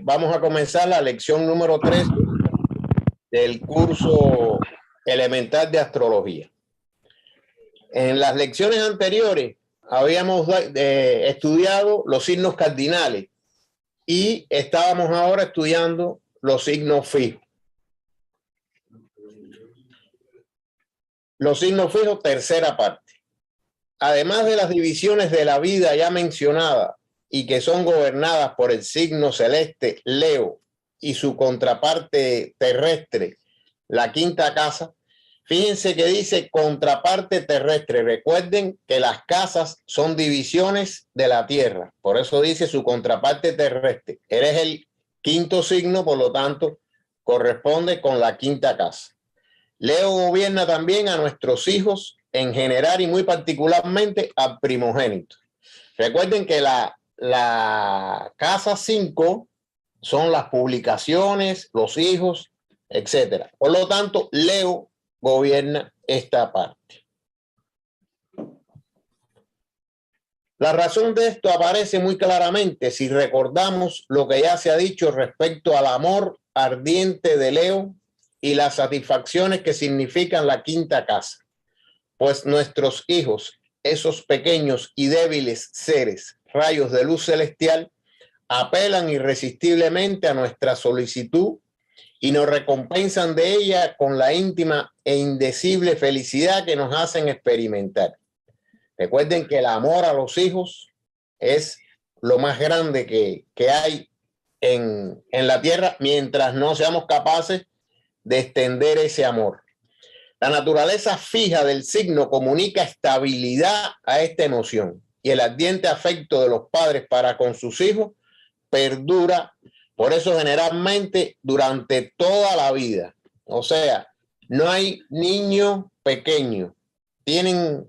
Vamos a comenzar la lección número 3 del curso elemental de astrología. En las lecciones anteriores habíamos estudiado los signos cardinales y estábamos ahora estudiando los signos fijos. Los signos fijos, tercera parte. Además de las divisiones de la vida ya mencionadas y que son gobernadas por el signo celeste Leo y su contraparte terrestre, la quinta casa, fíjense que dice contraparte terrestre. Recuerden que las casas son divisiones de la Tierra, por eso dice su contraparte terrestre. Eres el quinto signo, por lo tanto, corresponde con la quinta casa. Leo gobierna también a nuestros hijos en general y muy particularmente al primogénito. Recuerden que la casa 5 son las publicaciones, los hijos, etcétera. Por lo tanto, Leo gobierna esta parte. La razón de esto aparece muy claramente si recordamos lo que ya se ha dicho respecto al amor ardiente de Leo y las satisfacciones que significan la quinta casa. Pues nuestros hijos, esos pequeños y débiles seres, rayos de luz celestial, apelan irresistiblemente a nuestra solicitud y nos recompensan de ella con la íntima e indecible felicidad que nos hacen experimentar. Recuerden que el amor a los hijos es lo más grande que hay en la tierra mientras no seamos capaces de extender ese amor. La naturaleza fija del signo comunica estabilidad a esta emoción y el ardiente afecto de los padres para con sus hijos perdura, por eso generalmente durante toda la vida. O sea, no hay niño pequeño, tienen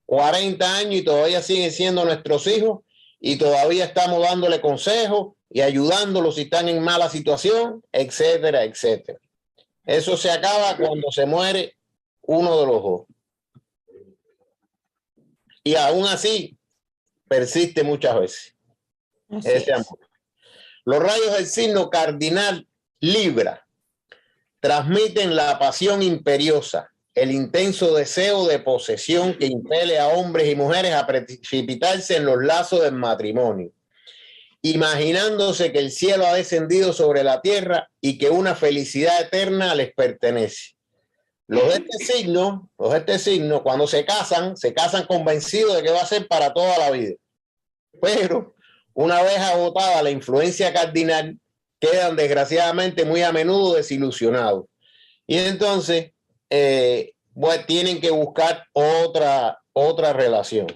40 años y todavía siguen siendo nuestros hijos y todavía estamos dándole consejos y ayudándolos si están en mala situación, etcétera, etcétera. Eso se acaba cuando se muere uno de los dos. Y aún así persiste muchas veces ese amor. Los rayos del signo cardinal Libra transmiten la pasión imperiosa, el intenso deseo de posesión que impele a hombres y mujeres a precipitarse en los lazos del matrimonio, imaginándose que el cielo ha descendido sobre la tierra y que una felicidad eterna les pertenece. Los de este signo, cuando se casan convencidos de que va a ser para toda la vida. Pero una vez agotada la influencia cardinal, quedan desgraciadamente muy a menudo desilusionados. Y entonces tienen que buscar otra relación.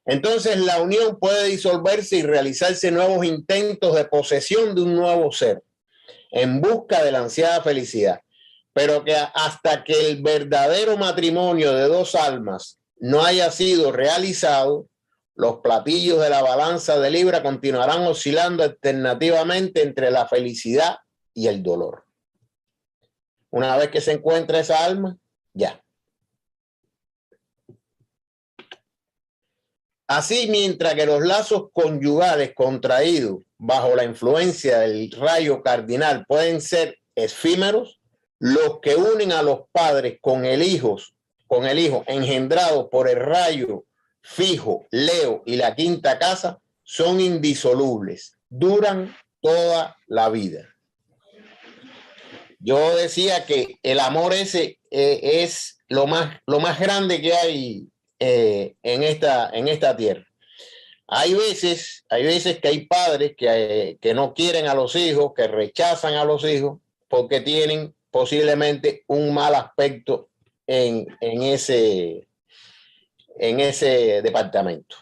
Entonces la unión puede disolverse y realizarse nuevos intentos de posesión de un nuevo ser en busca de la ansiada felicidad. Pero que hasta que el verdadero matrimonio de dos almas no haya sido realizado, los platillos de la balanza de Libra continuarán oscilando alternativamente entre la felicidad y el dolor. Una vez que se encuentra esa alma, ya. Así, mientras que los lazos conyugales contraídos bajo la influencia del rayo cardinal pueden ser efímeros, los que unen a los padres con el hijo engendrado por el rayo fijo, Leo y la quinta casa son indisolubles, duran toda la vida. Yo decía que el amor ese es lo más grande que hay en esta tierra. Hay veces que hay padres que no quieren a los hijos, que rechazan a los hijos porque tienen posiblemente un mal aspecto en ese departamento.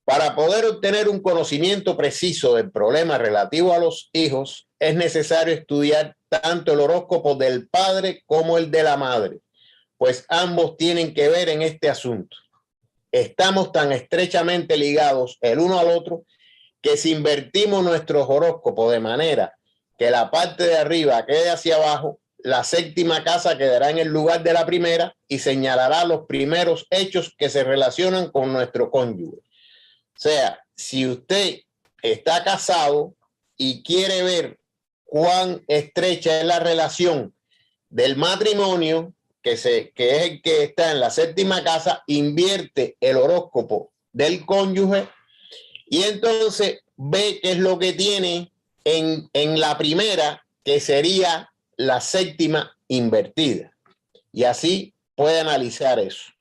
Para poder obtener un conocimiento preciso del problema relativo a los hijos, es necesario estudiar tanto el horóscopo del padre como el de la madre, pues ambos tienen que ver en este asunto. Estamos tan estrechamente ligados el uno al otro que si invertimos nuestros horóscopos de manera que la parte de arriba quede hacia abajo, la séptima casa quedará en el lugar de la primera y señalará los primeros hechos que se relacionan con nuestro cónyuge. O sea, si usted está casado y quiere ver cuán estrecha es la relación del matrimonio, que es el que está en la séptima casa, invierte el horóscopo del cónyuge y entonces ve qué es lo que tiene en la primera, que sería la séptima invertida. Y así puede analizar eso.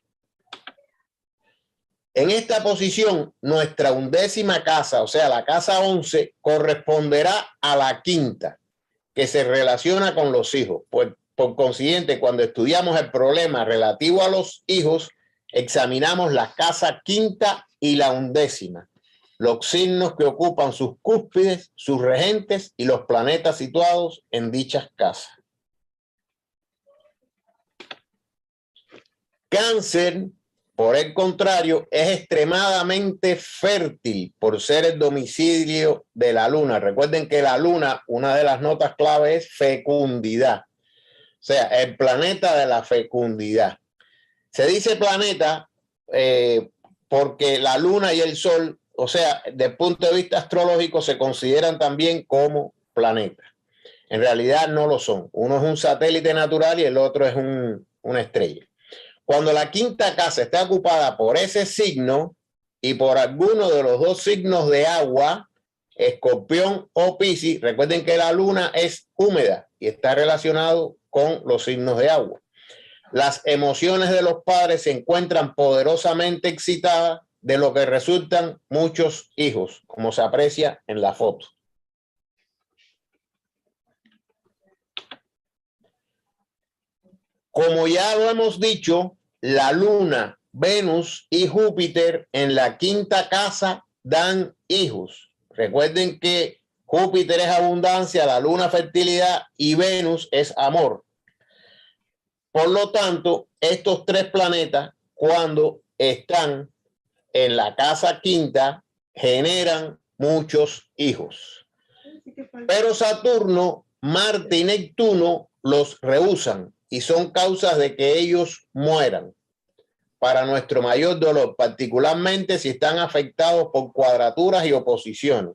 En esta posición, nuestra 11ª casa, o sea, la casa 11, corresponderá a la quinta, que se relaciona con los hijos. Pues, por consiguiente, cuando estudiamos el problema relativo a los hijos, examinamos la casa quinta y la 11ª, los signos que ocupan sus cúspides, sus regentes y los planetas situados en dichas casas. Cáncer, por el contrario, es extremadamente fértil por ser el domicilio de la luna. Recuerden que la luna, una de las notas clave es fecundidad. O sea, el planeta de la fecundidad. Se dice planeta porque la luna y el sol, o sea, desde el punto de vista astrológico, se consideran también como planetas. En realidad no lo son. Uno es un satélite natural y el otro es una estrella. Cuando la quinta casa está ocupada por ese signo y por alguno de los dos signos de agua, Escorpión o Piscis, recuerden que la luna es húmeda y está relacionado con los signos de agua. Las emociones de los padres se encuentran poderosamente excitadas, de lo que resultan muchos hijos, como se aprecia en la foto. Como ya lo hemos dicho, la Luna, Venus y Júpiter en la quinta casa dan hijos. Recuerden que Júpiter es abundancia, la Luna fertilidad y Venus es amor. Por lo tanto, estos tres planetas, cuando están en la casa quinta, generan muchos hijos. Pero Saturno, Marte y Neptuno los rehúsan y son causas de que ellos mueran. Para nuestro mayor dolor, particularmente si están afectados por cuadraturas y oposiciones.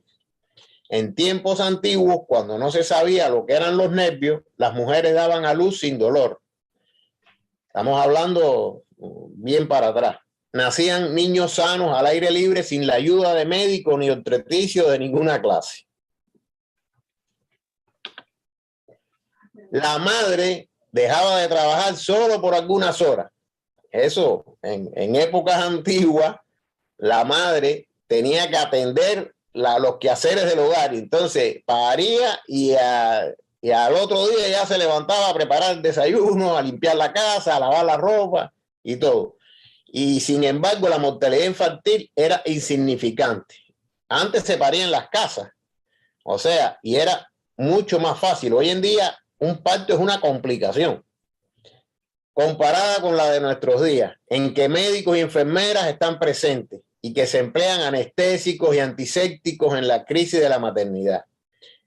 En tiempos antiguos, cuando no se sabía lo que eran los nervios, las mujeres daban a luz sin dolor. Estamos hablando bien para atrás. Nacían niños sanos al aire libre sin la ayuda de médico ni obstetricio de ninguna clase. La madre dejaba de trabajar solo por algunas horas. Eso, en épocas antiguas, la madre tenía que atender los quehaceres del hogar. Entonces, paría y al otro día ya se levantaba a preparar el desayuno, a limpiar la casa, a lavar la ropa y todo. Y sin embargo, la mortalidad infantil era insignificante. Antes se paría en las casas, o sea, y era mucho más fácil. Hoy en día, un parto es una complicación comparada con la de nuestros días, en que médicos y enfermeras están presentes y que se emplean anestésicos y antisépticos en la crisis de la maternidad.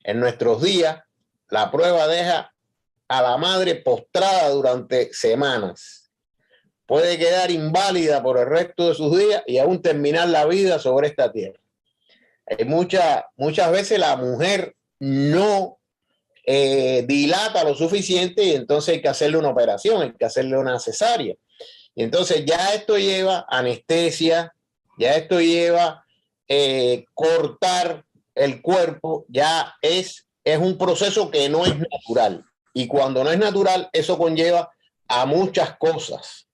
En nuestros días, la prueba deja a la madre postrada durante semanas. Puede quedar inválida por el resto de sus días y aún terminar la vida sobre esta tierra. Muchas veces la mujer no dilata lo suficiente y entonces hay que hacerle una operación, hay que hacerle una cesárea. Y entonces ya esto lleva anestesia, ya esto lleva cortar el cuerpo, ya es un proceso que no es natural. Y cuando no es natural, eso conlleva a muchas cosas.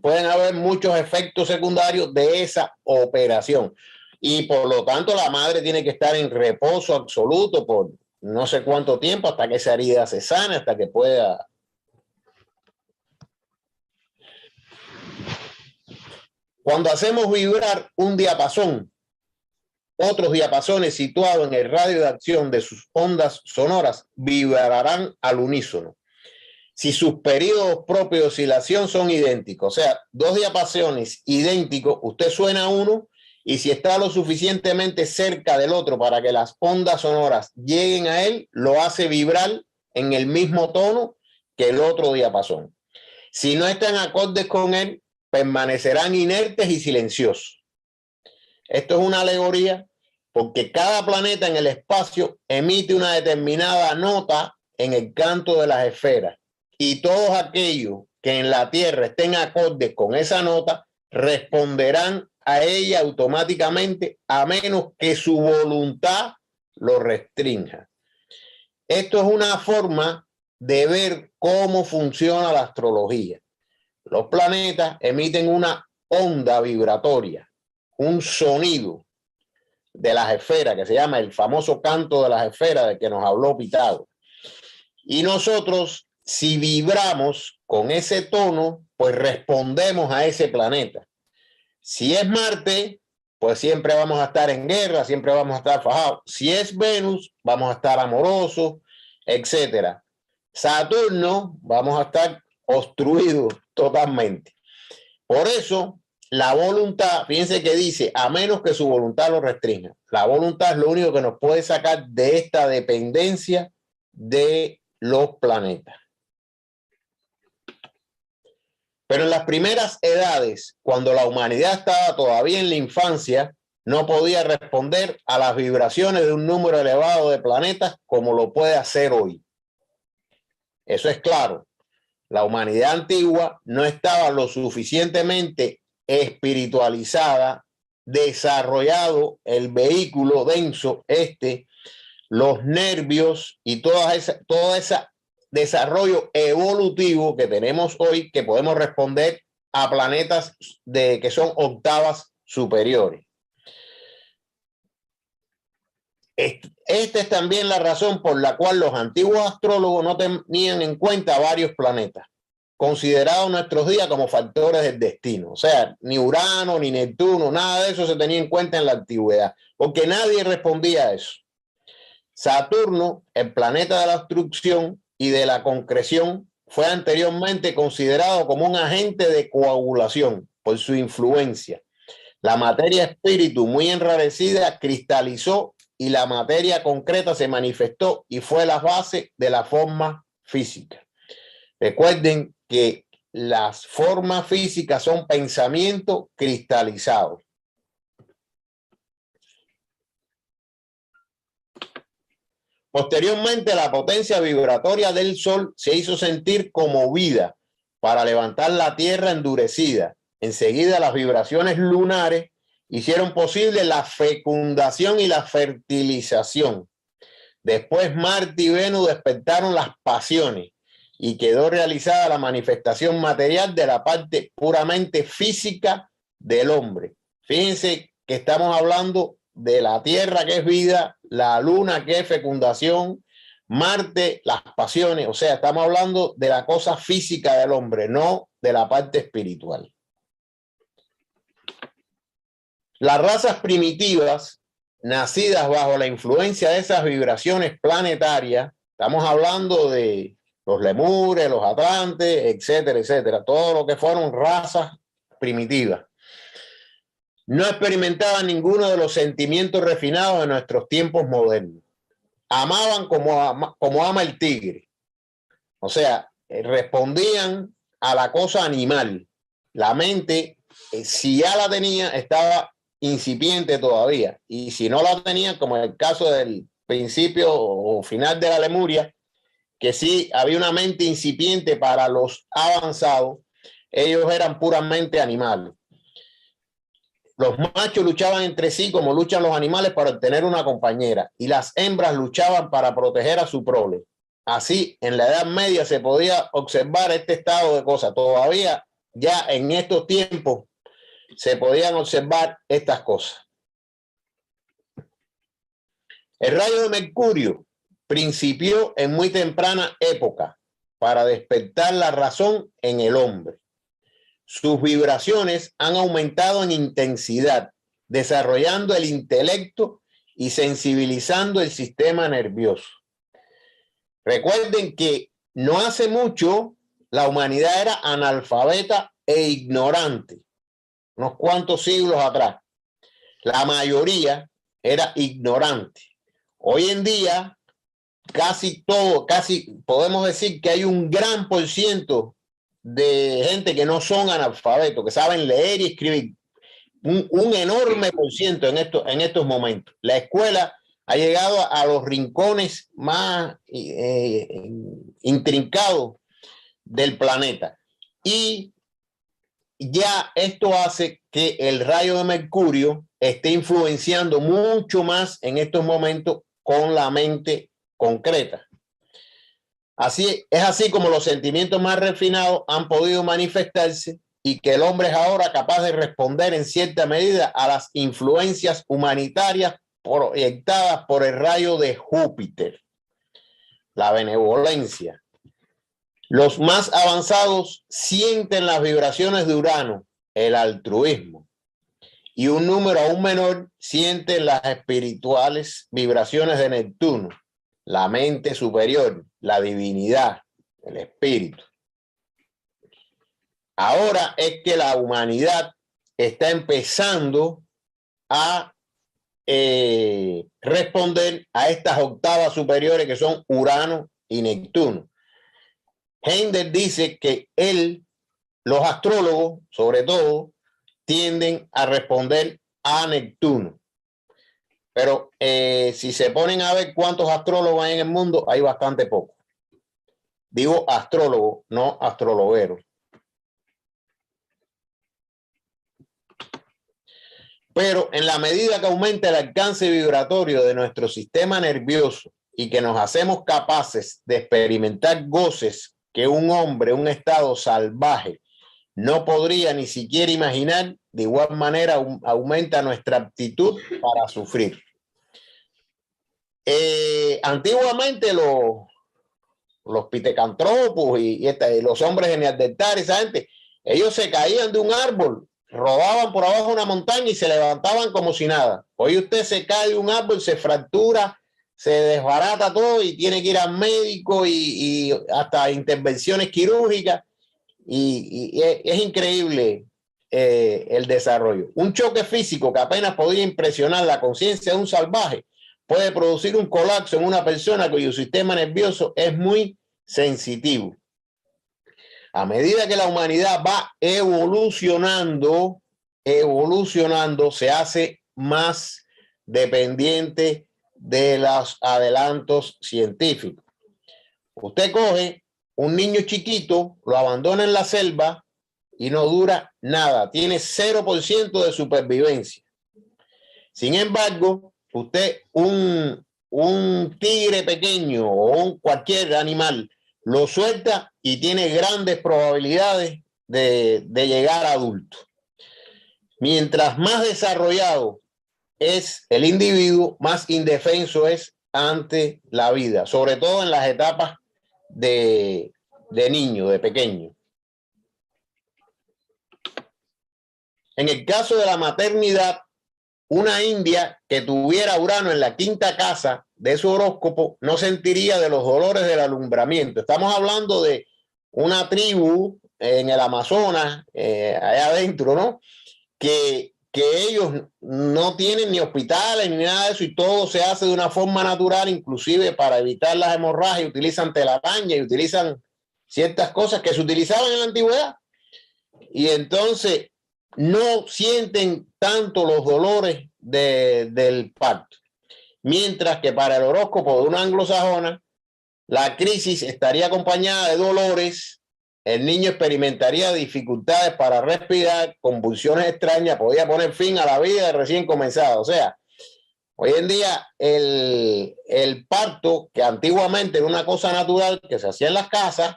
Pueden haber muchos efectos secundarios de esa operación. Y por lo tanto, la madre tiene que estar en reposo absoluto por no sé cuánto tiempo hasta que esa herida se sane, hasta que pueda. Cuando hacemos vibrar un diapasón, otros diapasones situados en el radio de acción de sus ondas sonoras vibrarán al unísono. Si sus periodos propios de oscilación son idénticos, o sea, dos diapasones idénticos, usted suena uno y si está lo suficientemente cerca del otro para que las ondas sonoras lleguen a él, lo hace vibrar en el mismo tono que el otro diapasón. Si no están acordes con él, permanecerán inertes y silenciosos. Esto es una alegoría porque cada planeta en el espacio emite una determinada nota en el canto de las esferas, y todos aquellos que en la Tierra estén acordes con esa nota responderán a ella automáticamente, a menos que su voluntad lo restrinja. Esto es una forma de ver cómo funciona la astrología. Los planetas emiten una onda vibratoria, un sonido de las esferas, que se llama el famoso canto de las esferas del que nos habló Pitágoras. Y nosotros, si vibramos con ese tono, pues respondemos a ese planeta. Si es Marte, pues siempre vamos a estar en guerra, siempre vamos a estar fajados. Si es Venus, vamos a estar amorosos, etcétera. Saturno, vamos a estar obstruidos totalmente. Por eso, la voluntad, fíjense que dice, a menos que su voluntad lo restrinja. La voluntad es lo único que nos puede sacar de esta dependencia de los planetas. Pero en las primeras edades, cuando la humanidad estaba todavía en la infancia, no podía responder a las vibraciones de un número elevado de planetas como lo puede hacer hoy. Eso es claro. La humanidad antigua no estaba lo suficientemente espiritualizada, desarrollado el vehículo denso, los nervios y todo ese desarrollo evolutivo que tenemos hoy, que podemos responder a planetas que son octavas superiores. Esta es también la razón por la cual los antiguos astrólogos no tenían en cuenta varios planetas, considerados en nuestros días como factores del destino. O sea, ni Urano, ni Neptuno, nada de eso se tenía en cuenta en la antigüedad, porque nadie respondía a eso. Saturno, el planeta de la obstrucción y de la concreción, fue anteriormente considerado como un agente de coagulación por su influencia. La materia espíritu, muy enrarecida, cristalizó y la materia concreta se manifestó y fue la base de la forma física. Recuerden que las formas físicas son pensamiento cristalizado. Posteriormente, la potencia vibratoria del Sol se hizo sentir como vida para levantar la Tierra endurecida. Enseguida, las vibraciones lunares hicieron posible la fecundación y la fertilización. Después, Marte y Venus despertaron las pasiones y quedó realizada la manifestación material de la parte puramente física del hombre. Fíjense que estamos hablando de la Tierra, que es vida, la Luna, que es fecundación, Marte, las pasiones. O sea, estamos hablando de la cosa física del hombre, no de la parte espiritual. Las razas primitivas, nacidas bajo la influencia de esas vibraciones planetarias, estamos hablando de los lemures, los atlantes, etcétera, etcétera, todo lo que fueron razas primitivas, no experimentaban ninguno de los sentimientos refinados de nuestros tiempos modernos. Amaban como ama el tigre. O sea, respondían a la cosa animal. La mente, si ya la tenía, estaba incipiente todavía. Y si no la tenía, como en el caso del principio o final de la Lemuria, que sí había una mente incipiente para los avanzados, ellos eran puramente animales. Los machos luchaban entre sí como luchan los animales para obtener una compañera, y las hembras luchaban para proteger a su prole. Así, en la Edad Media se podía observar este estado de cosas. Todavía, ya en estos tiempos, se podían observar estas cosas. El rayo de Mercurio principió en muy temprana época para despertar la razón en el hombre. Sus vibraciones han aumentado en intensidad, desarrollando el intelecto y sensibilizando el sistema nervioso. Recuerden que no hace mucho la humanidad era analfabeta e ignorante, unos cuantos siglos atrás. La mayoría era ignorante. Hoy en día, casi podemos decir que hay un gran por ciento de gente que no son analfabetos, que saben leer y escribir. un enorme por ciento en estos momentos. La escuela ha llegado a los rincones más intrincados del planeta. Y ya esto hace que el rayo de Mercurio esté influenciando mucho más en estos momentos con la mente concreta. Es así como los sentimientos más refinados han podido manifestarse y que el hombre es ahora capaz de responder en cierta medida a las influencias humanitarias proyectadas por el rayo de Júpiter, la benevolencia. Los más avanzados sienten las vibraciones de Urano, el altruismo, y un número aún menor siente las espirituales vibraciones de Neptuno, la mente superior, la divinidad, el espíritu. Ahora es que la humanidad está empezando a responder a estas octavas superiores que son Urano y Neptuno. Heindel dice que los astrólogos, sobre todo, tienden a responder a Neptuno. Pero si se ponen a ver cuántos astrólogos hay en el mundo, hay bastante poco. Digo astrólogo, no astrologuero. Pero en la medida que aumenta el alcance vibratorio de nuestro sistema nervioso y que nos hacemos capaces de experimentar goces que un hombre, un estado salvaje, no podría ni siquiera imaginar, de igual manera aumenta nuestra aptitud para sufrir. Antiguamente los pitecantropos y los hombres de Neandertal, esa gente, ellos se caían de un árbol, rodaban por abajo una montaña y se levantaban como si nada. Hoy usted se cae de un árbol, se fractura, se desbarata todo y tiene que ir al médico y hasta intervenciones quirúrgicas. Y es increíble el desarrollo. Un choque físico que apenas podía impresionar la conciencia de un salvaje puede producir un colapso en una persona cuyo sistema nervioso es muy sensitivo. A medida que la humanidad va evolucionando, se hace más dependiente de los adelantos científicos. Usted coge un niño chiquito, lo abandona en la selva y no dura nada, tiene 0% de supervivencia. Sin embargo, usted, un tigre pequeño o cualquier animal, lo suelta y tiene grandes probabilidades de llegar a adulto. Mientras más desarrollado es el individuo, más indefenso es ante la vida, sobre todo en las etapas de niño, de pequeño. En el caso de la maternidad, una india que tuviera Urano en la quinta casa de su horóscopo no sentiría de los dolores del alumbramiento. Estamos hablando de una tribu en el Amazonas, allá adentro, ¿no? Que ellos no tienen ni hospitales ni nada de eso y todo se hace de una forma natural, inclusive para evitar las hemorragias, utilizan telaraña y utilizan ciertas cosas que se utilizaban en la antigüedad. Y entonces no sienten tanto los dolores del parto. Mientras que para el horóscopo de una anglosajona, la crisis estaría acompañada de dolores, el niño experimentaría dificultades para respirar, convulsiones extrañas, podía poner fin a la vida recién comenzada. O sea, hoy en día el parto, que antiguamente era una cosa natural que se hacía en las casas,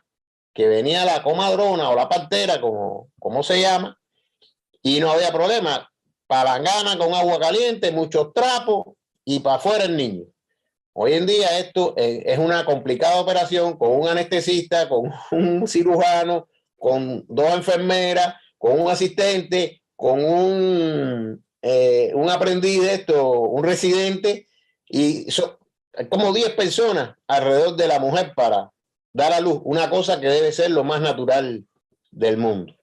que venía la comadrona o la partera, como se llama, y no había problema. Palangana con agua caliente, muchos trapos y para afuera el niño. Hoy en día esto es una complicada operación con un anestesista, con un cirujano, con 2 enfermeras, con un asistente, con un aprendiz de esto, un residente, y son como 10 personas alrededor de la mujer para dar a luz, una cosa que debe ser lo más natural del mundo.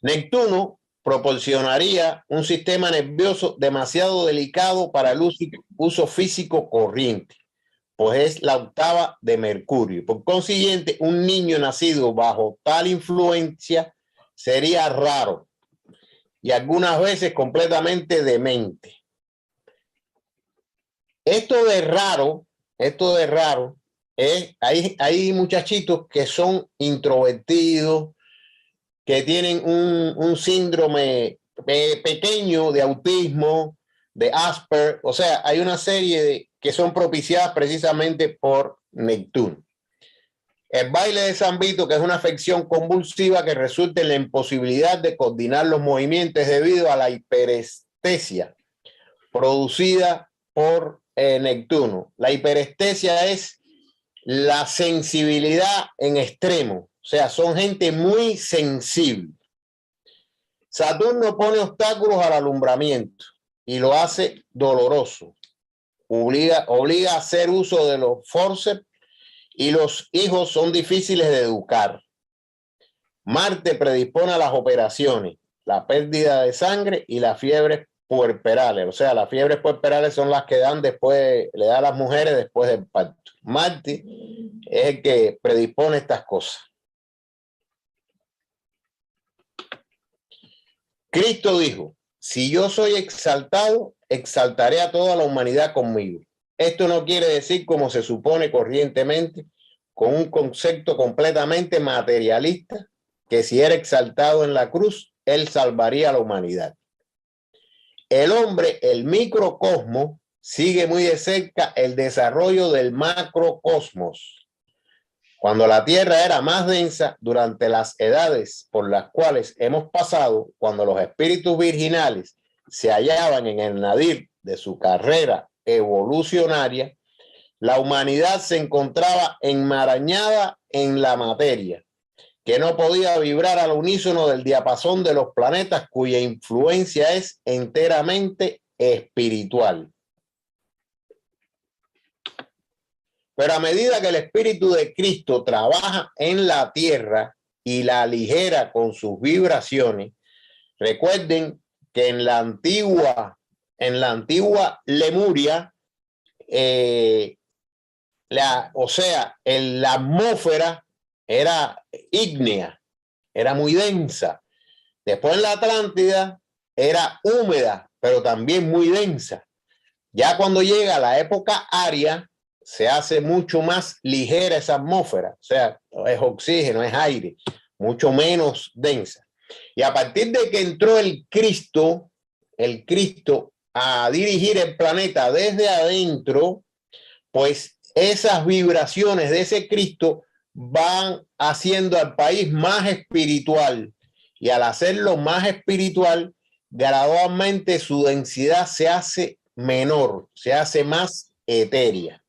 Neptuno proporcionaría un sistema nervioso demasiado delicado para el uso físico corriente, pues es la octava de Mercurio. Por consiguiente, un niño nacido bajo tal influencia sería raro. y algunas veces completamente demente. Esto de raro es, hay muchachitos que son introvertidos, que tienen un síndrome pequeño de autismo, de Asperger, o sea, hay una serie que son propiciadas precisamente por Neptuno. El baile de San Vito, que es una afección convulsiva que resulta en la imposibilidad de coordinar los movimientos debido a la hiperestesia producida por Neptuno. La hiperestesia es la sensibilidad en extremo, o sea, son gente muy sensible. Saturno pone obstáculos al alumbramiento y lo hace doloroso. Obliga a hacer uso de los forceps y los hijos son difíciles de educar. Marte predispone a las operaciones, la pérdida de sangre y las fiebres puerperales. O sea, las fiebres puerperales son las que dan después, le da a las mujeres después del parto. Marte es el que predispone estas cosas. Cristo dijo, si yo soy exaltado, exaltaré a toda la humanidad conmigo. Esto no quiere decir, como se supone corrientemente, con un concepto completamente materialista, que si era exaltado en la cruz, él salvaría a la humanidad. El hombre, el microcosmos, sigue muy de cerca el desarrollo del macrocosmos. Cuando la Tierra era más densa, durante las edades por las cuales hemos pasado, cuando los espíritus virginales se hallaban en el nadir de su carrera evolucionaria, la humanidad se encontraba enmarañada en la materia, que no podía vibrar al unísono del diapasón de los planetas cuya influencia es enteramente espiritual. Pero a medida que el Espíritu de Cristo trabaja en la tierra y la aligera con sus vibraciones, recuerden que en la antigua Lemuria, la atmósfera era ígnea, era muy densa. Después en la Atlántida era húmeda, pero también muy densa. Ya cuando llega la época aria, se hace mucho más ligera esa atmósfera, o sea, es oxígeno, es aire, mucho menos densa. Y a partir de que entró el Cristo a dirigir el planeta desde adentro, pues esas vibraciones de ese Cristo van haciendo al país más espiritual, y al hacerlo más espiritual, gradualmente su densidad se hace menor, se hace más etérea.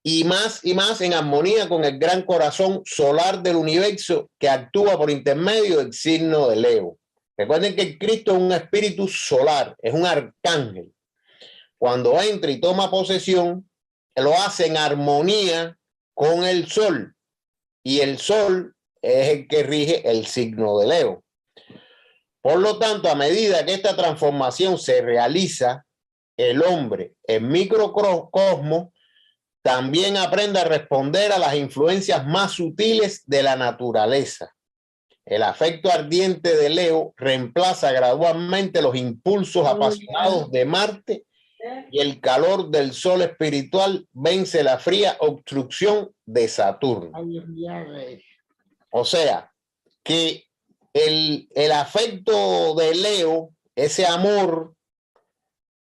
Y más en armonía con el gran corazón solar del universo que actúa por intermedio del signo de Leo. Recuerden que el Cristo es un espíritu solar, es un arcángel. Cuando entra y toma posesión, lo hace en armonía con el sol, y el sol es el que rige el signo de Leo. Por lo tanto, a medida que esta transformación se realiza, el hombre, el microcosmos, también aprende a responder a las influencias más sutiles de la naturaleza. El afecto ardiente de Leo reemplaza gradualmente los impulsos apasionados de Marte, y el calor del sol espiritual vence la fría obstrucción de Saturno. O sea, que el afecto de Leo, ese amor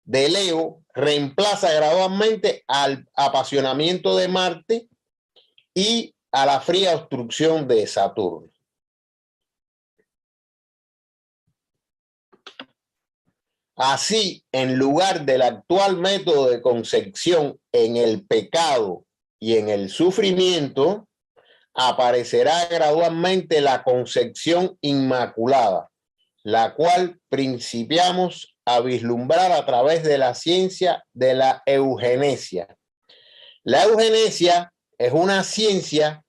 de Leo, reemplaza gradualmente al apasionamiento de Marte y a la fría obstrucción de Saturno. Así, en lugar del actual método de concepción en el pecado y en el sufrimiento, aparecerá gradualmente la concepción inmaculada, la cual principiamos a vislumbrar a través de la ciencia de la eugenesia. La eugenesia es una ciencia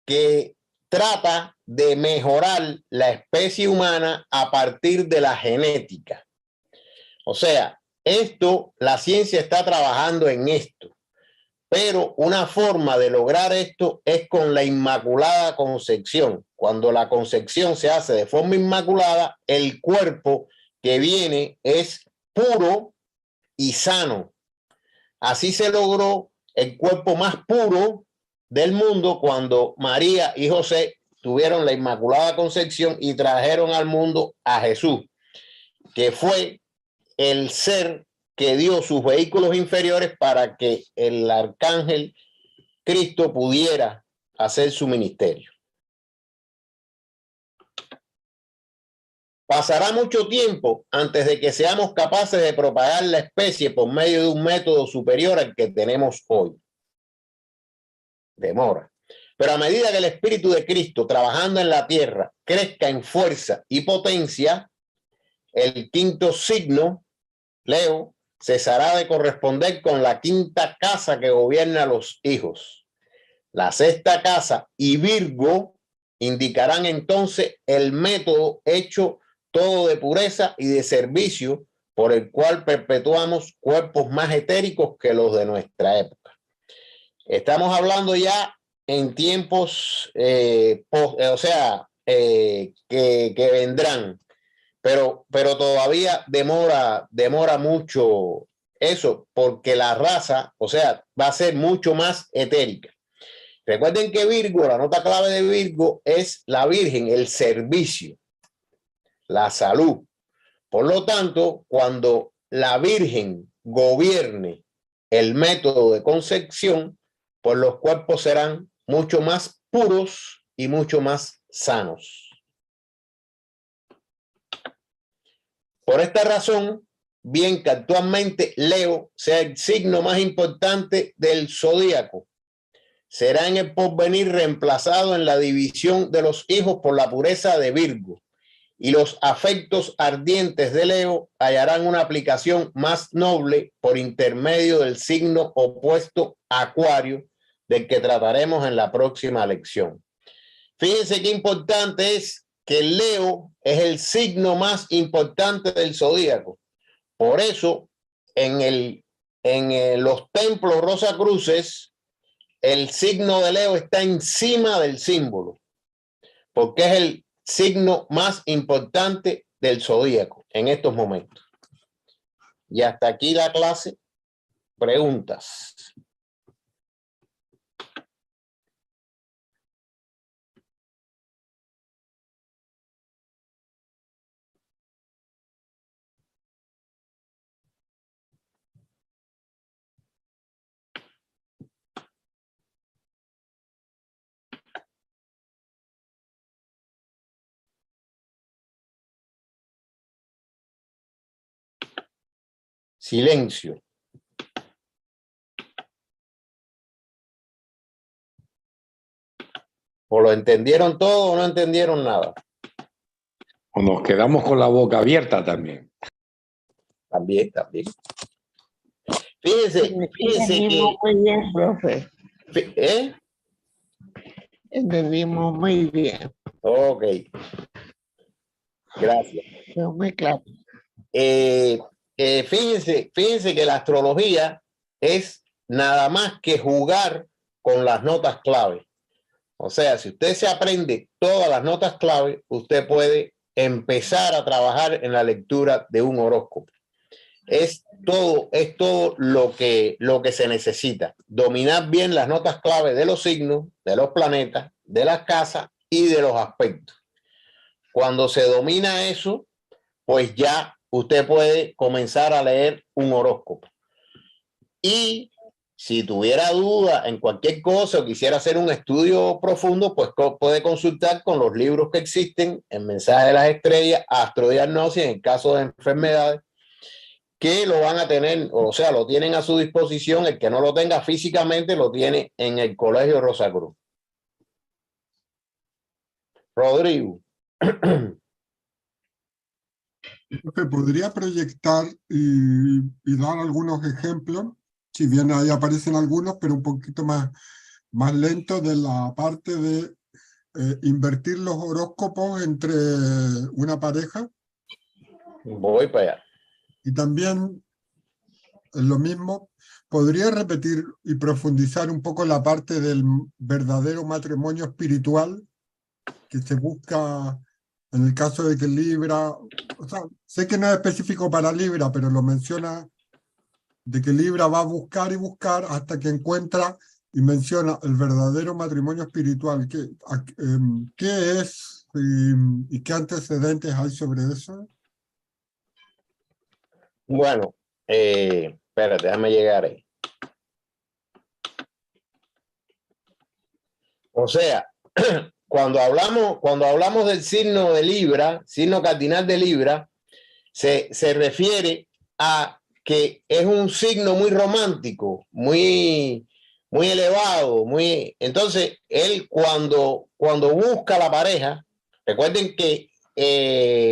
que trata de mejorar la especie humana a partir de la genética. O sea, la ciencia está trabajando en esto, pero una forma de lograr esto es con la Inmaculada Concepción. cuando la concepción se hace de forma inmaculada, el cuerpo que viene es puro y sano. Así se logró el cuerpo más puro del mundo cuando María y José tuvieron la Inmaculada Concepción y trajeron al mundo a Jesús, que fue el ser que dio sus vehículos inferiores para que el arcángel Cristo pudiera hacer su ministerio. Pasará mucho tiempo antes de que seamos capaces de propagar la especie por medio de un método superior al que tenemos hoy. Demora. Pero a medida que el Espíritu de Cristo trabajando en la tierra crezca en fuerza y potencia, el quinto signo, Leo, cesará de corresponder con la quinta casa que gobierna a los hijos. La sexta casa y Virgo indicarán entonces el método hecho todo de pureza y de servicio por el cual perpetuamos cuerpos más etéricos que los de nuestra época. Estamos hablando ya en tiempos, que vendrán, pero todavía demora mucho eso, porque la raza, va a ser mucho más etérica. Recuerden que Virgo, la nota clave de Virgo es la Virgen, el servicio, la salud. Por lo tanto, cuando la Virgen gobierne el método de concepción, pues los cuerpos serán mucho más puros y mucho más sanos. Por esta razón, bien que actualmente Leo sea el signo más importante del zodíaco, será en el porvenir reemplazado en la división de los hijos por la pureza de Virgo, y los afectos ardientes de Leo hallarán una aplicación más noble por intermedio del signo opuesto Acuario, del que trataremos en la próxima lección. Fíjense qué importante es que Leo es el signo más importante del zodíaco. Por eso, en los templos rosacruces, el signo de Leo está encima del símbolo, porque es el signo más importante del zodíaco en estos momentos. Y hasta aquí la clase. Preguntas. Silencio. ¿O lo entendieron todo o no entendieron nada? O nos quedamos con la boca abierta también. También. Fíjense que... Muy bien, profe. Entendimos muy bien. Ok. Gracias. Fue muy claro. Fíjense que la astrología es nada más que jugar con las notas clave. O sea, si usted se aprende todas las notas clave, usted puede empezar a trabajar en la lectura de un horóscopo. Es todo lo que se necesita. Dominar bien las notas clave de los signos, de los planetas, de las casas y de los aspectos. Cuando se domina eso, pues ya usted puede comenzar a leer un horóscopo. Y si tuviera duda en cualquier cosa o quisiera hacer un estudio profundo, pues puede consultar con los libros que existen, El mensaje de las estrellas, Astrodiagnosis, en el caso de enfermedades, que lo van a tener, o sea, lo tienen a su disposición. El que no lo tenga físicamente lo tiene en el Colegio Rosacruz. Rodrigo. ¿Podría proyectar y dar algunos ejemplos? Si bien ahí aparecen algunos, pero un poquito más lento, de la parte de invertir los horóscopos entre una pareja. Voy para allá. Y también lo mismo, ¿podría repetir y profundizar un poco la parte del verdadero matrimonio espiritual? que se busca en el caso de que Libra, o sea, sé que no es específico para Libra, pero lo menciona de que Libra va a buscar y buscar hasta que encuentra y menciona el verdadero matrimonio espiritual. ¿Qué es y qué antecedentes hay sobre eso? Bueno, espérate, déjame llegar ahí. O sea, cuando hablamos del signo de Libra, signo cardinal de Libra, se refiere a que es un signo muy romántico, muy elevado, entonces él cuando busca la pareja, recuerden que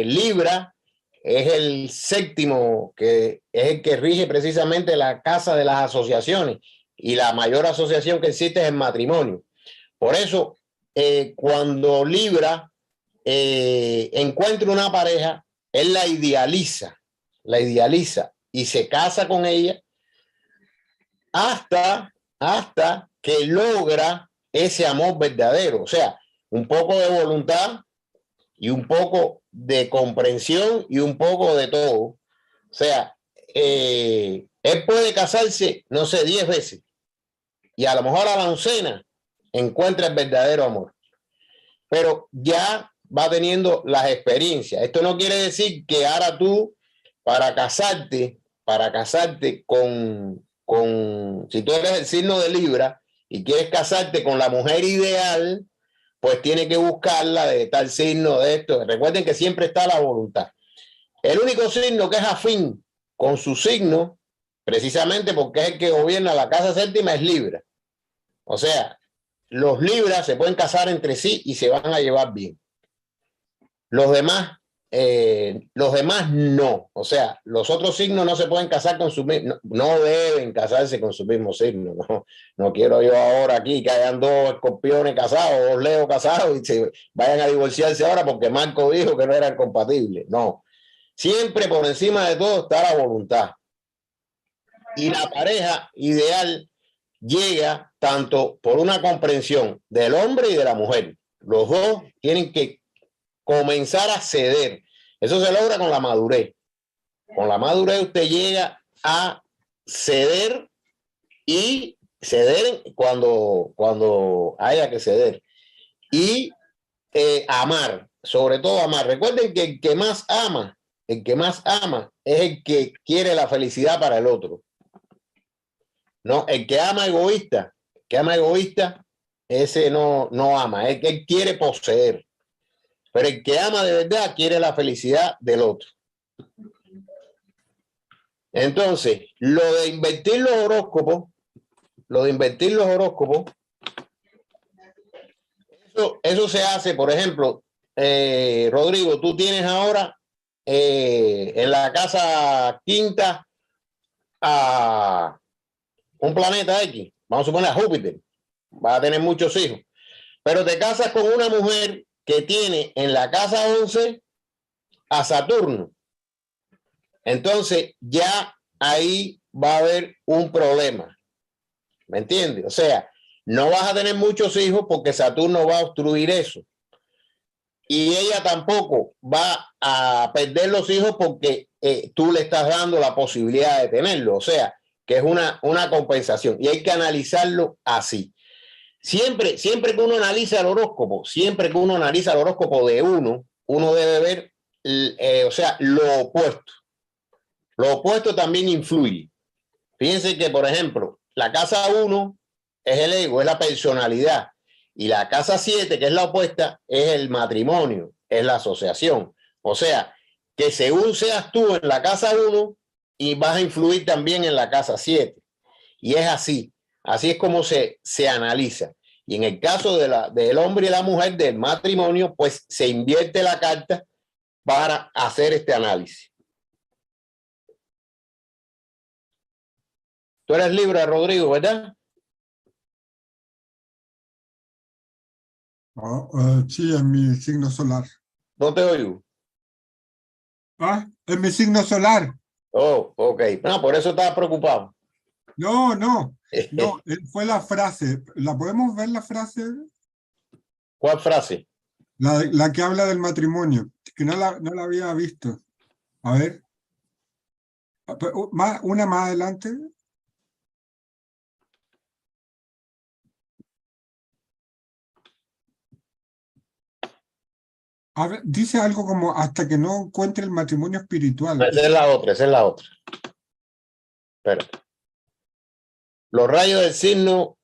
Libra es el séptimo, que es el que rige precisamente la casa de las asociaciones, y la mayor asociación que existe es el matrimonio. Por eso, cuando Libra encuentra una pareja, él la idealiza y se casa con ella hasta que logra ese amor verdadero. O sea, un poco de voluntad y un poco de comprensión y un poco de todo. O sea, él puede casarse, no sé, 10 veces, y a lo mejor a la oncena encuentra el verdadero amor, pero ya va teniendo las experiencias. Esto no quiere decir que ahora tú, para casarte si tú eres el signo de Libra y quieres casarte con la mujer ideal, pues tienes que buscarla de tal signo, de esto. Recuerden que siempre está la voluntad. El único signo que es afín con su signo, precisamente porque es el que gobierna la casa séptima, es Libra. O sea, los Libras se pueden casar entre sí y se van a llevar bien. Los demás no. O sea, los otros signos no se pueden casar con su mismo, no deben casarse con su mismo signo. No quiero yo ahora aquí que hayan 2 escorpiones casados, 2 Leo casados y se vayan a divorciarse ahora porque Marco dijo que no eran compatibles. No. Siempre por encima de todo está la voluntad. Y la pareja ideal llega tanto por una comprensión del hombre y de la mujer. Los dos tienen que comenzar a ceder. Eso se logra con la madurez. Con la madurez usted llega a ceder, y ceder cuando haya que ceder. Y amar, sobre todo amar. Recuerden que el que más ama es el que quiere la felicidad para el otro. No, el que ama egoísta, ese no ama, es que él quiere poseer. Pero el que ama de verdad quiere la felicidad del otro. Entonces, lo de invertir los horóscopos, eso se hace, por ejemplo, Rodrigo, tú tienes ahora en la casa quinta a un planeta X, vamos a suponer a Júpiter, va a tener muchos hijos, pero te casas con una mujer que tiene en la casa 11 a Saturno. Entonces ya ahí va a haber un problema, ¿me entiendes? O sea, no vas a tener muchos hijos porque Saturno va a obstruir eso, y ella tampoco va a perder los hijos porque tú le estás dando la posibilidad de tenerlo. O sea, que es una compensación, y hay que analizarlo así. Siempre que uno analiza el horóscopo, de uno debe ver, o sea, lo opuesto. Lo opuesto también influye. Fíjense que, por ejemplo, la casa 1 es el ego, es la personalidad. Y la casa 7, que es la opuesta, es el matrimonio, es la asociación. O sea, que según seas tú en la casa 1, y vas a influir también en la casa 7. Y es así. Así es como se analiza. Y en el caso del hombre y la mujer, del matrimonio, pues se invierte la carta para hacer este análisis. Tú eres Libra, Rodrigo, ¿verdad? Sí, es mi signo solar. No te oigo. Ah, es mi signo solar. Oh, ok. No, por eso estaba preocupado. No, fue la frase. ¿La podemos ver la frase? ¿Cuál frase? La que habla del matrimonio, que no la había visto. A ver. Una más adelante. A ver, dice algo como hasta que no encuentre el matrimonio espiritual. Esa es la otra, esa es la otra. Espérate. Los rayos del signo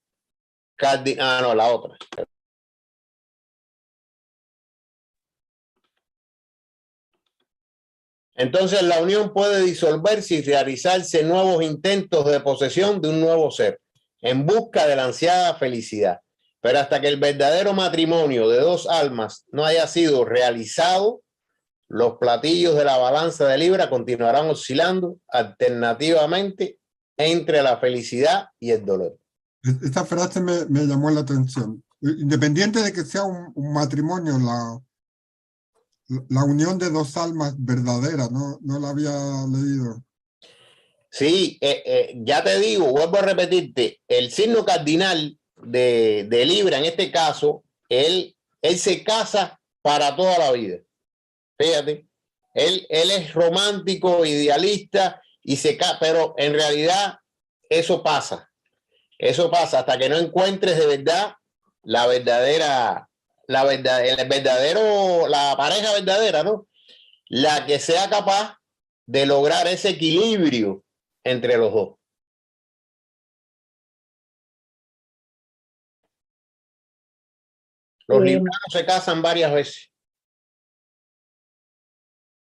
cardinal. Ah, no, la otra. Entonces la unión puede disolverse y realizarse nuevos intentos de posesión de un nuevo ser en busca de la ansiada felicidad. Pero hasta que el verdadero matrimonio de dos almas no haya sido realizado, los platillos de la balanza de Libra continuarán oscilando alternativamente entre la felicidad y el dolor. Esta frase me llamó la atención. Independiente de que sea un matrimonio, la unión de dos almas verdadera, no la había leído. Sí, ya te digo, vuelvo a repetirte, el signo cardinal de Libra, en este caso, él se casa para toda la vida. Fíjate, él es romántico, idealista, y se casa, pero en realidad eso pasa hasta que no encuentres de verdad la verdadera, la pareja verdadera, ¿no? La que sea capaz de lograr ese equilibrio entre los dos. Los libranos se casan varias veces.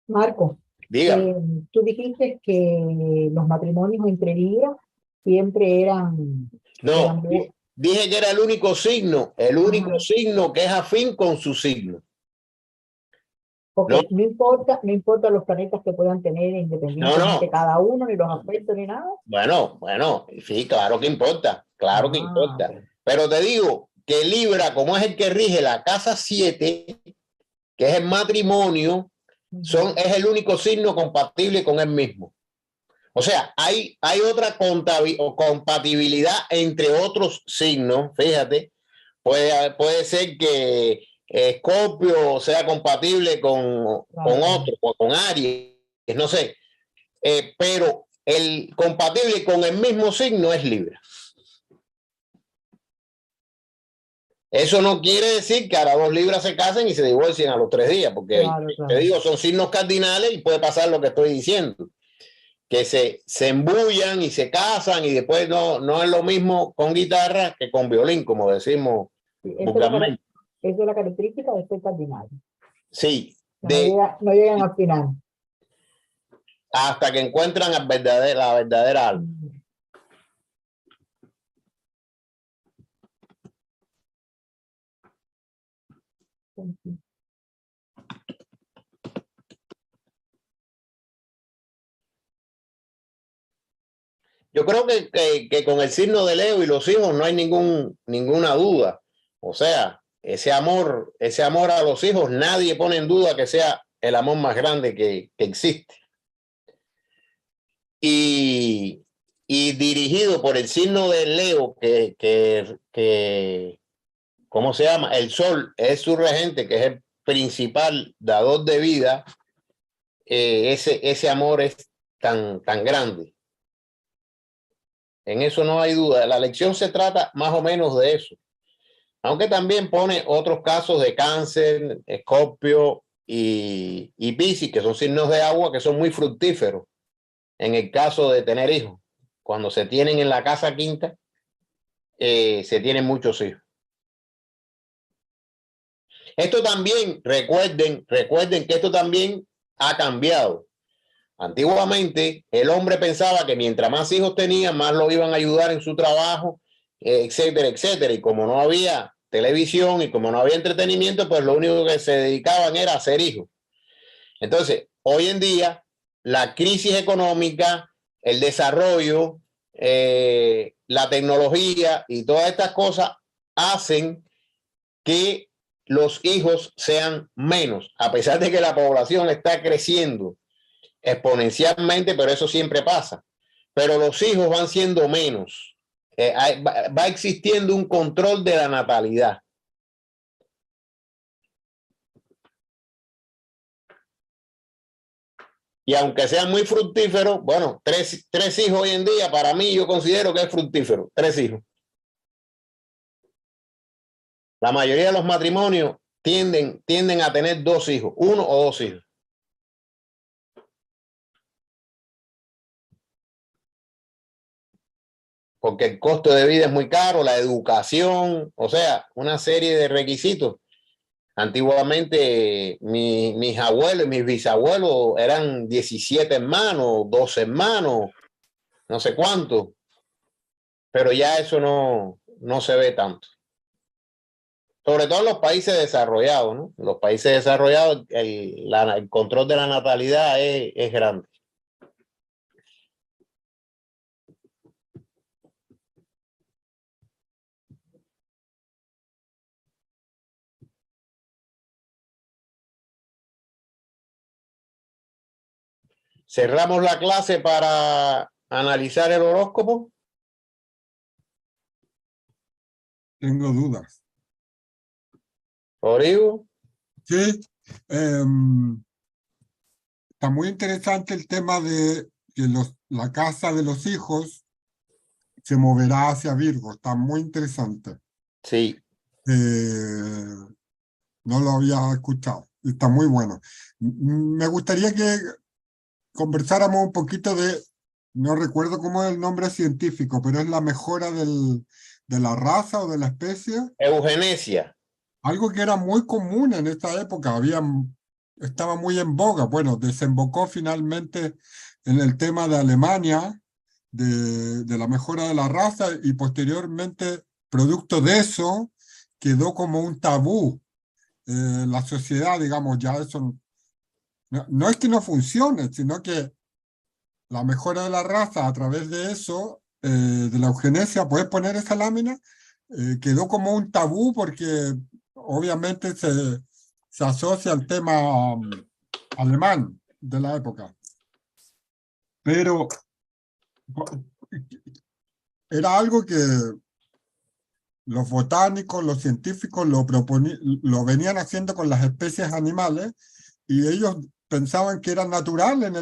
Marco, Dígame. tú dijiste que los matrimonios entre Libra siempre eran No, dije que era el único signo que es afín con su signo. porque no importa los planetas que puedan tener independientemente cada uno, ni los aspectos, ni nada. Bueno, sí, claro que importa, claro que importa. Okay. Pero te digo que Libra, como es el que rige la casa 7, que es el matrimonio, es el único signo compatible con él mismo. O sea, hay otra compatibilidad entre otros signos, fíjate, puede ser que Escorpio sea compatible con otro, o con Aries, no sé, pero el compatible con el mismo signo es Libra. Eso no quiere decir que ahora dos Libras se casen y se divorcien a los 3 días, porque te digo, son signos cardinales y puede pasar lo que estoy diciendo, que se embullan y se casan y después no es lo mismo con guitarra que con violín, como decimos. Esa es la característica de este cardinal. Sí. No llegan al final. Hasta que encuentran la verdadera alma. Yo creo que con el signo de Leo y los hijos no hay ninguna duda. O sea, ese amor a los hijos, nadie pone en duda que sea el amor más grande que existe. Y dirigido por el signo de Leo, ¿cómo se llama? El Sol es su regente, que es el principal dador de vida. Ese amor es tan grande. En eso no hay duda. La lección se trata más o menos de eso. Aunque también pone otros casos de Cáncer, Escorpio y Piscis, que son signos de agua que son muy fructíferos en el caso de tener hijos. Cuando se tienen en la casa quinta, se tienen muchos hijos. Esto también, recuerden que esto también ha cambiado. Antiguamente, el hombre pensaba que mientras más hijos tenía, más lo iban a ayudar en su trabajo, etcétera, etcétera. Y como no había televisión y como no había entretenimiento, pues lo único que se dedicaban era a hacer hijos. Entonces, hoy en día, la crisis económica, el desarrollo, la tecnología y todas estas cosas hacen que los hijos sean menos, a pesar de que la población está creciendo exponencialmente, pero eso siempre pasa. Pero los hijos van siendo menos. Va existiendo un control de la natalidad. y aunque sean muy fructíferos, bueno, tres hijos hoy en día, para mí yo considero que es fructífero, 3 hijos. La mayoría de los matrimonios tienden a tener 2 hijos, 1 o 2 hijos. Porque el costo de vida es muy caro, la educación, o sea, una serie de requisitos. Antiguamente mis abuelos y mis bisabuelos eran 17 hermanos, 12 hermanos, no sé cuánto, pero ya eso no se ve tanto. Sobre todo en los países desarrollados, ¿no? En los países desarrollados el control de la natalidad es grande. Cerramos la clase para analizar el horóscopo. Tengo dudas. Rodrigo. Sí, está muy interesante el tema de que la casa de los hijos se moverá hacia Virgo. Está muy interesante. Sí. No lo había escuchado. Está muy bueno. Me gustaría que conversáramos un poquito no recuerdo cómo es el nombre científico, pero es la mejora de la raza o de la especie. Eugenesia. Algo que era muy común en esta época, estaba muy en boga. Bueno, desembocó finalmente en el tema de Alemania, de la mejora de la raza, y posteriormente, producto de eso, quedó como un tabú. La sociedad, digamos, ya eso no es que no funcione, sino que la mejora de la raza a través de eso, de la eugenesia, puedes poner esa lámina, quedó como un tabú porque obviamente se asocia al tema alemán de la época. Pero era algo que los botánicos, los científicos lo venían haciendo con las especies animales y ellos pensaban que era natural en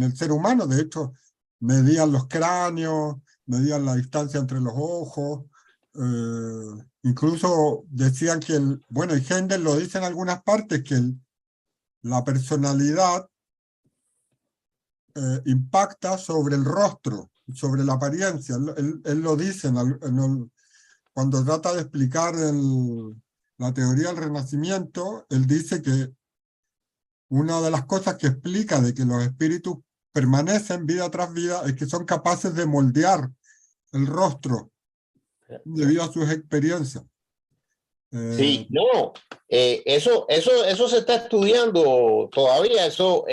el ser humano. De hecho, medían los cráneos, medían la distancia entre los ojos, incluso decían que, bueno, y Hendel lo dice en algunas partes, que la personalidad impacta sobre el rostro, sobre la apariencia. Él lo dice cuando trata de explicar la teoría del Renacimiento. Él dice que una de las cosas que explica de que los espíritus permanecen vida tras vida es que son capaces de moldear el rostro debido a sus experiencias. Sí, no, eso se está estudiando todavía. Eso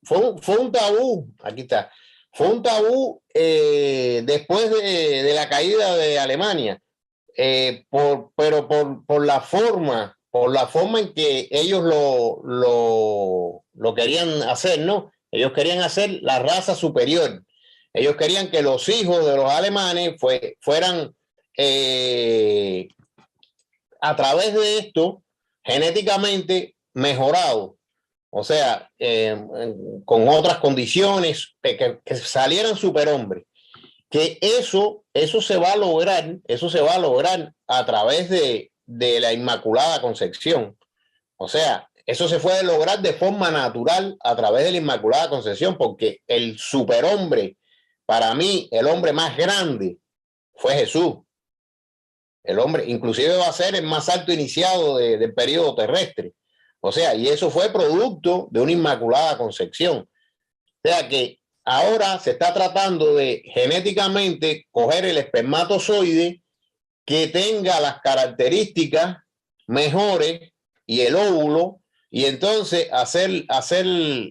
fue un tabú. Aquí está. Fue un tabú después de la caída de Alemania, pero por la forma en que ellos lo querían hacer, ¿no? Ellos querían hacer la raza superior. Ellos querían que los hijos de los alemanes fueran a través de esto genéticamente mejorados. O sea, con otras condiciones, que salieran superhombres. Que eso se va a lograr a través de la Inmaculada Concepción. O sea, eso se puede lograr de forma natural a través de la Inmaculada Concepción, porque el superhombre, para mí, el hombre más grande fue Jesús. El hombre, inclusive va a ser el más alto iniciado del periodo terrestre. O sea, y eso fue producto de una Inmaculada Concepción. O sea que ahora se está tratando de genéticamente coger el espermatozoide que tenga las características mejores y el óvulo, y entonces hacer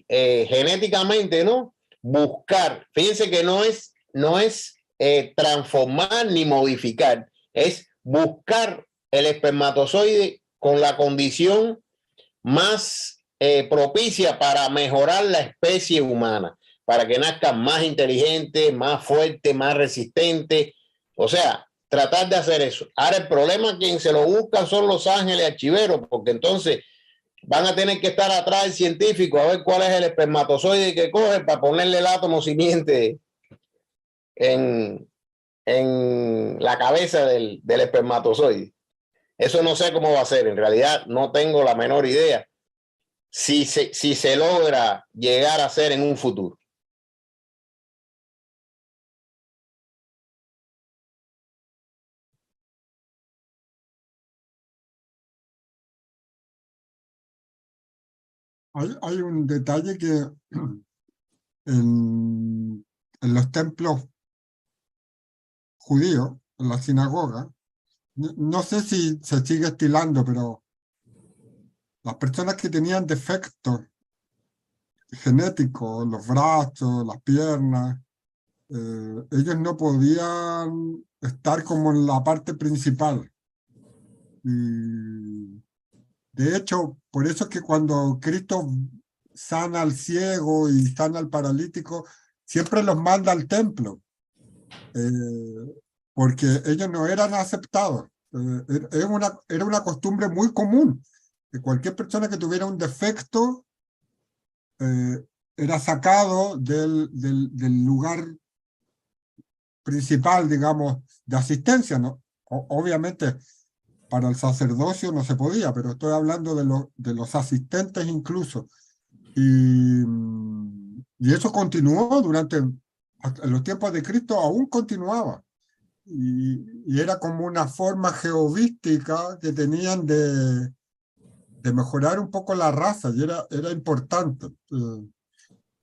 genéticamente, ¿no? Buscar, fíjense que no es transformar ni modificar, es buscar el espermatozoide con la condición más propicia para mejorar la especie humana, para que nazcan más inteligentes, más fuertes, más resistentes. O sea, tratar de hacer eso. Ahora el problema, quien se lo busca son los ángeles archiveros, porque entonces van a tener que estar atrás del científico a ver cuál es el espermatozoide que coge para ponerle el átomo simiente en la cabeza del espermatozoide. Eso no sé cómo va a ser. En realidad no tengo la menor idea si se logra llegar a ser en un futuro. Hay un detalle que en los templos judíos, en la sinagoga, no sé si se sigue estilando, pero las personas que tenían defectos genéticos, los brazos, las piernas, ellos no podían estar como en la parte principal. Y de hecho, por eso es que cuando Cristo sana al ciego y sana al paralítico, siempre los manda al templo, porque ellos no eran aceptados. Era una costumbre muy común, que cualquier persona que tuviera un defecto era sacado del lugar principal, digamos, de asistencia, ¿no? Obviamente, para el sacerdocio no se podía, pero estoy hablando de los asistentes incluso. Y eso continuó hasta los tiempos de Cristo, aún continuaba. Y era como una forma geovística que tenían de mejorar un poco la raza, y era importante.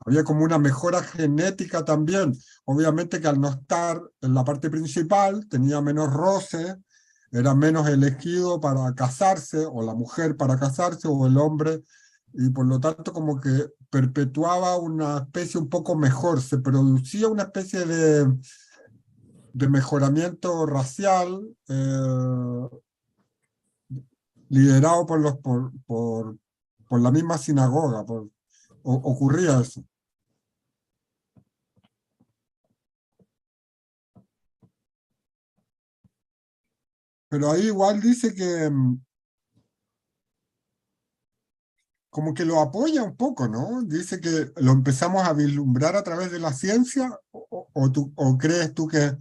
Había como una mejora genética también. Obviamente que al no estar en la parte principal, tenía menos roce, era menos elegido para casarse, o la mujer para casarse, o el hombre, y por lo tanto como que perpetuaba una especie un poco mejor, se producía una especie de mejoramiento racial liderado por la misma sinagoga, ocurría eso. Pero ahí igual dice que como que lo apoya un poco, ¿no? Dice que lo empezamos a vislumbrar a través de la ciencia, o crees tú que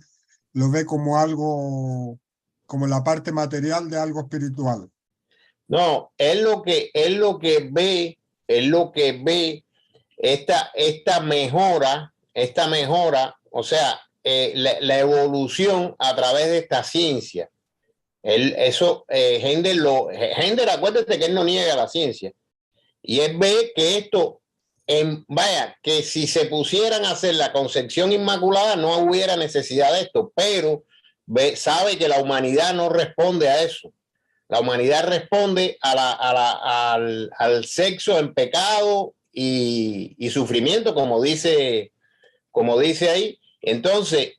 lo ve como algo, como la parte material de algo espiritual. No, es lo que ve, esta mejora, o sea, la evolución a través de esta ciencia. Hender, acuérdate que él no niega la ciencia. Y él ve que esto, vaya, que si se pusieran a hacer la concepción inmaculada no hubiera necesidad de esto, pero sabe que la humanidad no responde a eso. La humanidad responde al sexo en pecado y sufrimiento, como dice ahí. Entonces,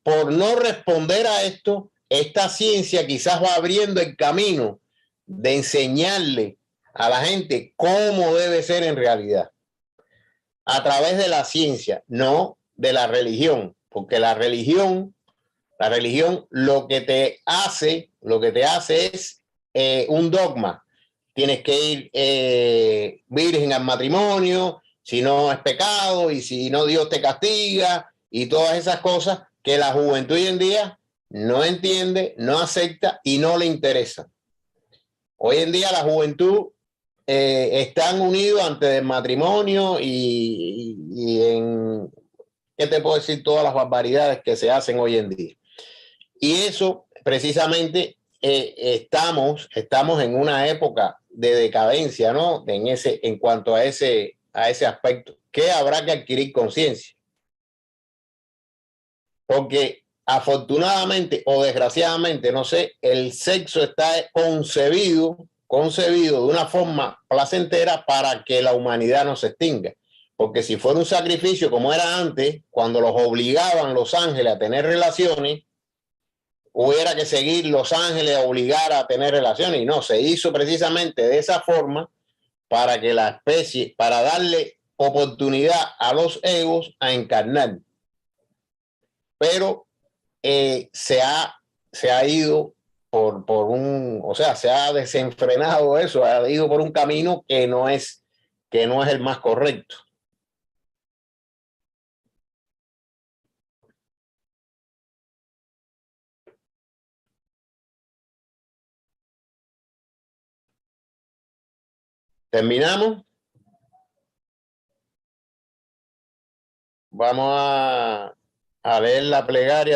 por no responder a esto, esta ciencia quizás va abriendo el camino de enseñarle a la gente cómo debe ser en realidad, a través de la ciencia, no de la religión, porque la religión lo que te hace es un dogma. Tienes que ir virgen al matrimonio, si no es pecado, y si no Dios te castiga, y todas esas cosas que la juventud hoy en día no entiende, no acepta y no le interesa. Hoy en día la juventud están unidos antes del matrimonio y en, ¿qué te puedo decir? Todas las barbaridades que se hacen hoy en día. Y eso precisamente estamos en una época de decadencia, ¿no? En cuanto a ese aspecto, que habrá que adquirir conciencia. Porque afortunadamente o desgraciadamente, no sé, el sexo está concebido de una forma placentera para que la humanidad no se extinga. Porque si fuera un sacrificio como era antes, cuando los obligaban los ángeles a tener relaciones, hubiera que seguir los ángeles a obligar a tener relaciones, y no, se hizo precisamente de esa forma para que la especie, para darle oportunidad a los egos a encarnar. Pero se ha ido o sea, se ha desenfrenado eso, ha ido por un camino que no es el más correcto. ¿Terminamos? Vamos a leer la plegaria.